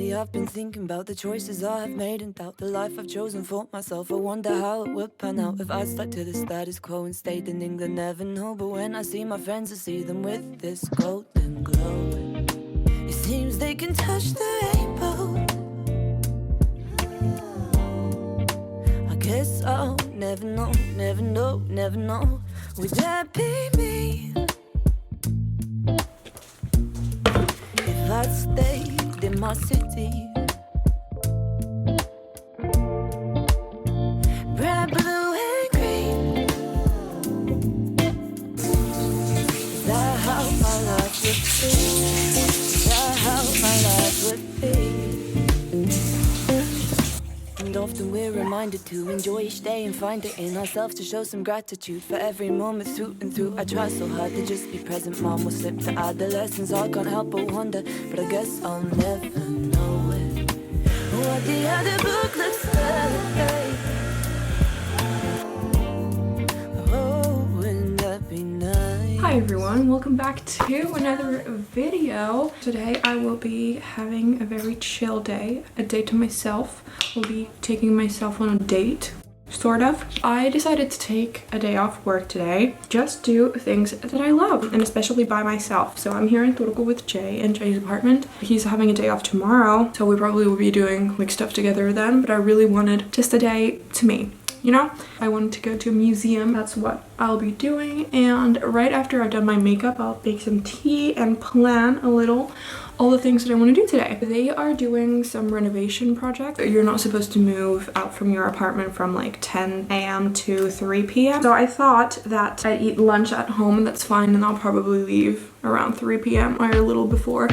Lately I've been thinking about the choices I have made and doubt the life I've chosen for myself. I wonder how it would pan out if I stuck to the status quo and stayed in England. Never know, but when I see my friends, I see them with this golden glow. It seems they can touch the rainbow. I guess I'll never know, never know, never know. Would that be me? If I'd stayed in my city. Red, blue and green. Is that how my life would be? Is that how my life would be? And often we're reminded to enjoy each day and find it in ourselves to show some gratitude for every moment through and through. I try so hard to just be present. Mom will slip to adolescence. I can't help but wonder, but I guess I'll never know it. What the other book looks like. Oh, wouldn't that be nice? Hi everyone, welcome back to another video. Today I will be having a very chill day, a day to myself. I'll be taking myself on a date, sort of. I decided to take a day off work today, just do things that I love, and especially by myself. So I'm here in Turku with Jay in Jay's apartment. He's having a day off tomorrow, so we probably will be doing like stuff together then, but I really wanted just a day to me. You know, I wanted to go to a museum. That's what I'll be doing. And right after I've done my makeup, I'll make some tea and plan a little all the things that I want to do today. They are doing some renovation project. You're not supposed to move out from your apartment from like 10 a.m. to 3 p.m. So I thought that I'd eat lunch at home and that's fine, and I'll probably leave around 3 p.m. or a little before.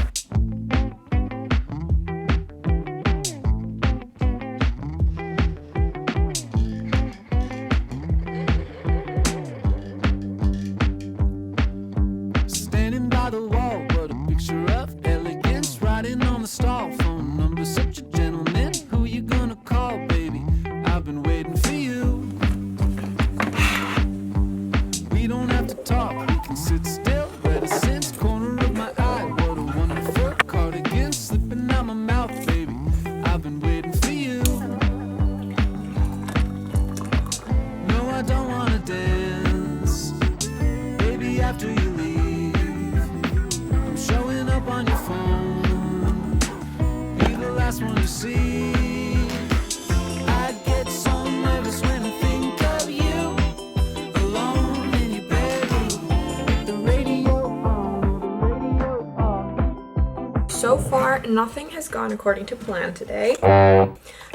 So far, nothing has gone according to plan today.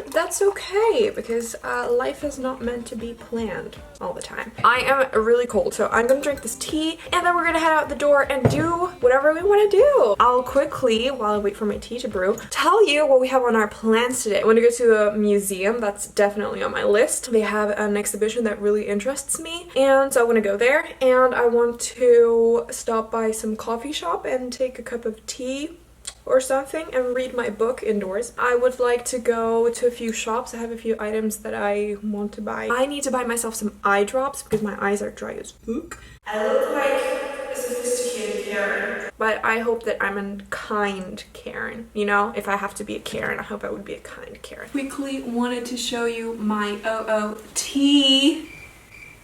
That's okay, because life is not meant to be planned all the time. I am really cold, so I'm gonna drink this tea, and then we're gonna head out the door and do whatever we want to do. I'll quickly, while I wait for my tea to brew, tell you what we have on our plans today. I want to go to a museum. That's definitely on my list. They have an exhibition that really interests me, and so I want to go there. And I want to stop by some coffee shop and take a cup of tea or something and read my book indoors. I would like to go to a few shops. I have a few items that I want to buy. I need to buy myself some eye drops because my eyes are dry as fuck. I look like a sophisticated Karen, but I hope that I'm a kind Karen. You know, if I have to be a Karen, I hope I would be a kind Karen. Quickly wanted to show you my OOT.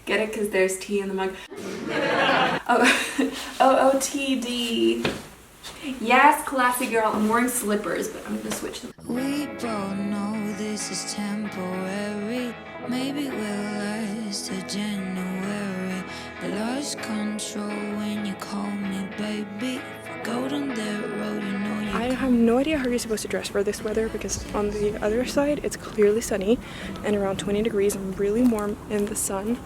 Get it? Because there's tea in the mug. OOTD. Yes, classy girl. I'm wearing slippers, but I'm gonna switch them. We both know this is temporary. Maybe we'll last to January. Lost control when you call me baby. If I go down that road, you know you. I have no idea how you're supposed to dress for this weather, because on the other side it's clearly sunny and around 20 degrees and really warm in the sun.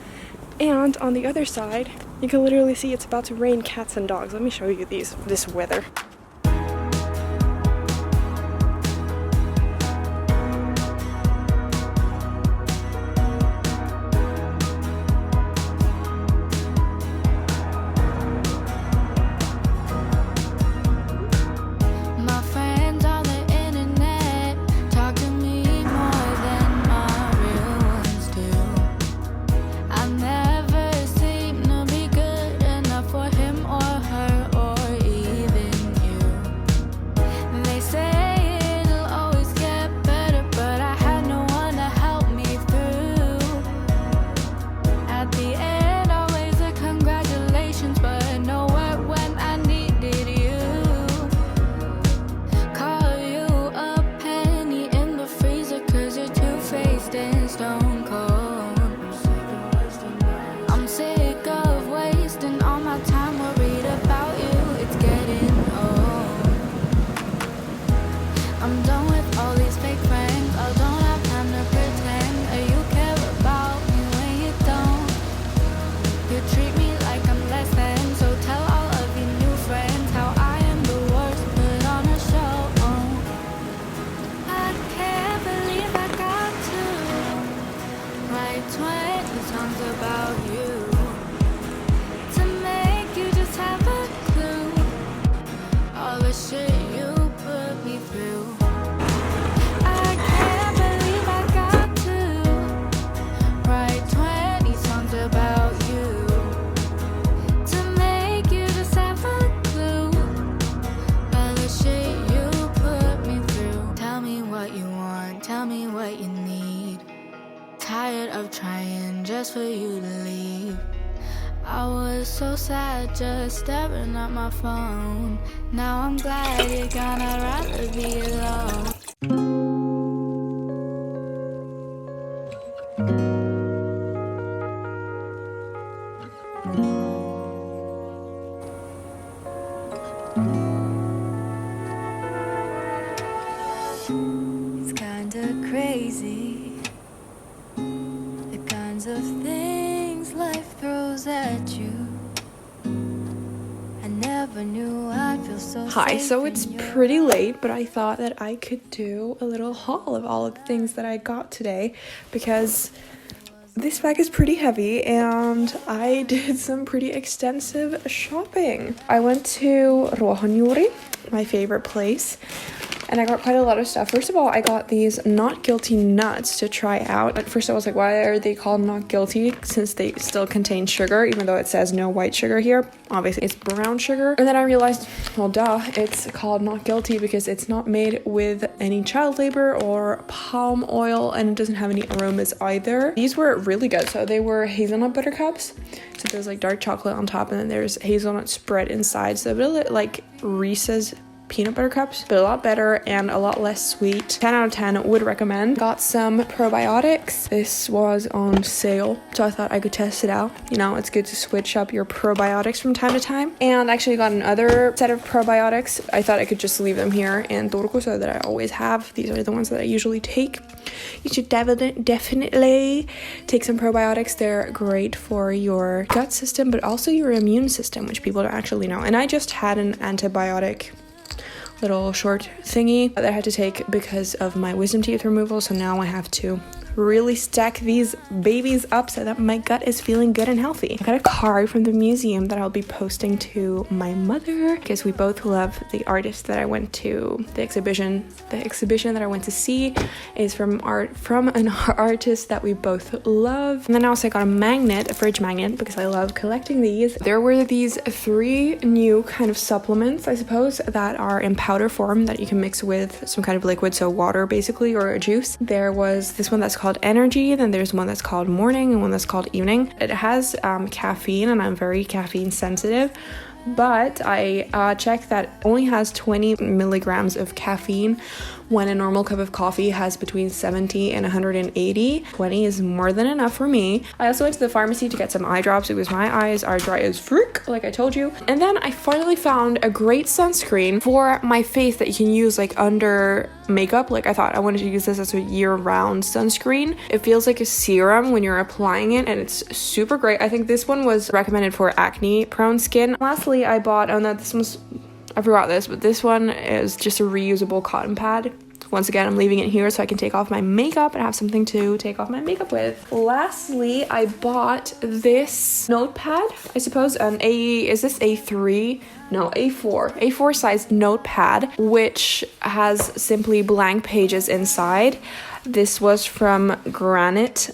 And on the other side, you can literally see it's about to rain cats and dogs. Let me show you this weather. Never seem to be good enough for him or her or even you. so sad just staring at my phone. Now I'm glad you're gonna rather be alone. It's kinda crazy, the kinds of things life throws at you. I never knew I'd feel so Hi, safe so in it's your pretty late, but I thought that I could do a little haul of all of the things that I got today because this bag is pretty heavy and I did some pretty extensive shopping. I went to Ruohonjuuri, my favorite place, and I got quite a lot of stuff. First of all, I got these Not Guilty nuts to try out. At first I was like, why are they called Not Guilty? Since they still contain sugar, even though it says no white sugar here. Obviously it's brown sugar. And then I realized, well duh, it's called Not Guilty because it's not made with any child labor or palm oil, and it doesn't have any aromas either. These were really good. So they were hazelnut buttercups. So there's like dark chocolate on top and then there's hazelnut spread inside. So a bit like Reese's peanut butter cups, but a lot better and a lot less sweet. 10 out of 10 would recommend. Got some probiotics. This was on sale, so I thought I could test it out. You know, it's good to switch up your probiotics from time to time. And actually got another set of probiotics. I thought I could just leave them here in Turku so that I always have. These are the ones that I usually take. You should definitely take some probiotics. They're great for your gut system, but also your immune system, which people don't actually know. And I just had an antibiotic little short thingy that I had to take because of my wisdom teeth removal, so now I have to really stack these babies up so that my gut is feeling good and healthy. I got a card from the museum that I'll be posting to my mother because we both love the artist that I went to, the exhibition that I went to see is from an artist that we both love. And then I also got a fridge magnet, because I love collecting these. There were these 3 new kind of supplements, I suppose, that are in powder form that you can mix with some kind of liquid, so water basically, or a juice. There was this one that's called Energy, then there's one that's called Morning and one that's called Evening. It has caffeine, and I'm very caffeine sensitive, but I checked that it only has 20 milligrams of caffeine when a normal cup of coffee has between 70 and 180. 20 is more than enough for me. I also went to the pharmacy to get some eye drops because my eyes are dry as frick, like I told you. And then I finally found a great sunscreen for my face that you can use like under makeup. Like I thought I wanted to use this as a year-round sunscreen. It feels like a serum when you're applying it, and it's super great. I think this one was recommended for acne-prone skin. Lastly, I bought, I forgot this, but this one is just a reusable cotton pad. Once again, I'm leaving it here so I can take off my makeup and have something to take off my makeup with. Lastly, I bought this notepad, I suppose, is this A3? No, A4 sized notepad, which has simply blank pages inside. This was from Granite,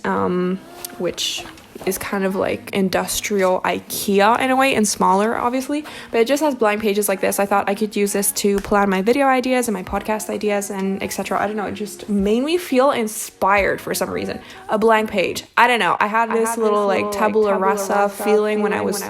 which is kind of like industrial IKEA in a way, and smaller obviously, but it just has blank pages like this. I thought I could use this to plan my video ideas and my podcast ideas and etc. I don't know, it just made me feel inspired for some reason. A blank page, I don't know, I had this little tabula rasa feeling when I was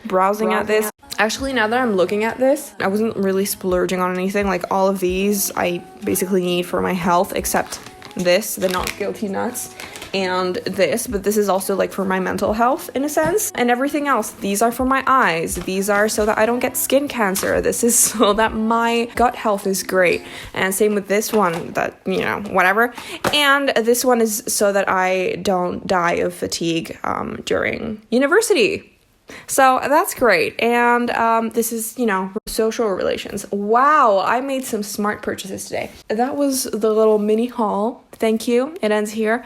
browsing at this. Actually, now that I'm looking at this, I wasn't really splurging on anything. Like all of these I basically need for my health, except this, the Not Guilty nuts, and this, but this is also like for my mental health in a sense, and everything else. These are for my eyes, these are so that I don't get skin cancer, this is so that my gut health is great, and same with this one, that, you know, whatever, and this one is so that I don't die of fatigue during university. So that's great. And this is, you know, social relations. Wow, I made some smart purchases today. That was the little mini haul. Thank you. It ends here.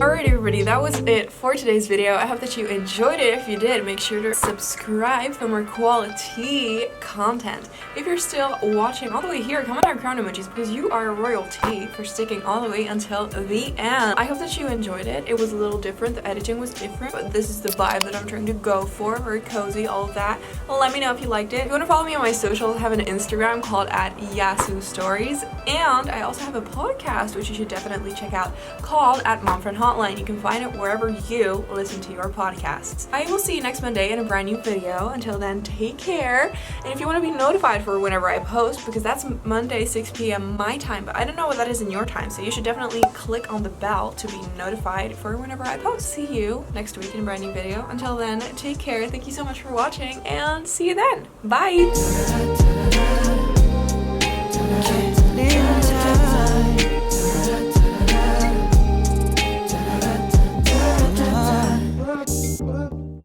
Alright everybody, that was it for today's video. I hope that you enjoyed it. If you did, make sure to subscribe for more quality content. If you're still watching all the way here, comment down crown emojis because you are royalty for sticking all the way until the end. I hope that you enjoyed it. It was a little different, the editing was different, but this is the vibe that I'm trying to go for. Very cozy, all of that. Let me know if you liked it. If you want to follow me on my socials, I have an Instagram called @jasusstories, and I also have a podcast which you should definitely check out called @momfriend Hotline. You can find it wherever you listen to your podcasts. I will see you next Monday in a brand new video. Until then, take care. And if you want to be notified for whenever I post, because that's Monday 6 p.m. my time, but I don't know what that is in your time, so you should definitely click on the bell to be notified for whenever I post. See you next week in a brand new video. Until then, take care. Thank you so much for watching, and see you then. Bye!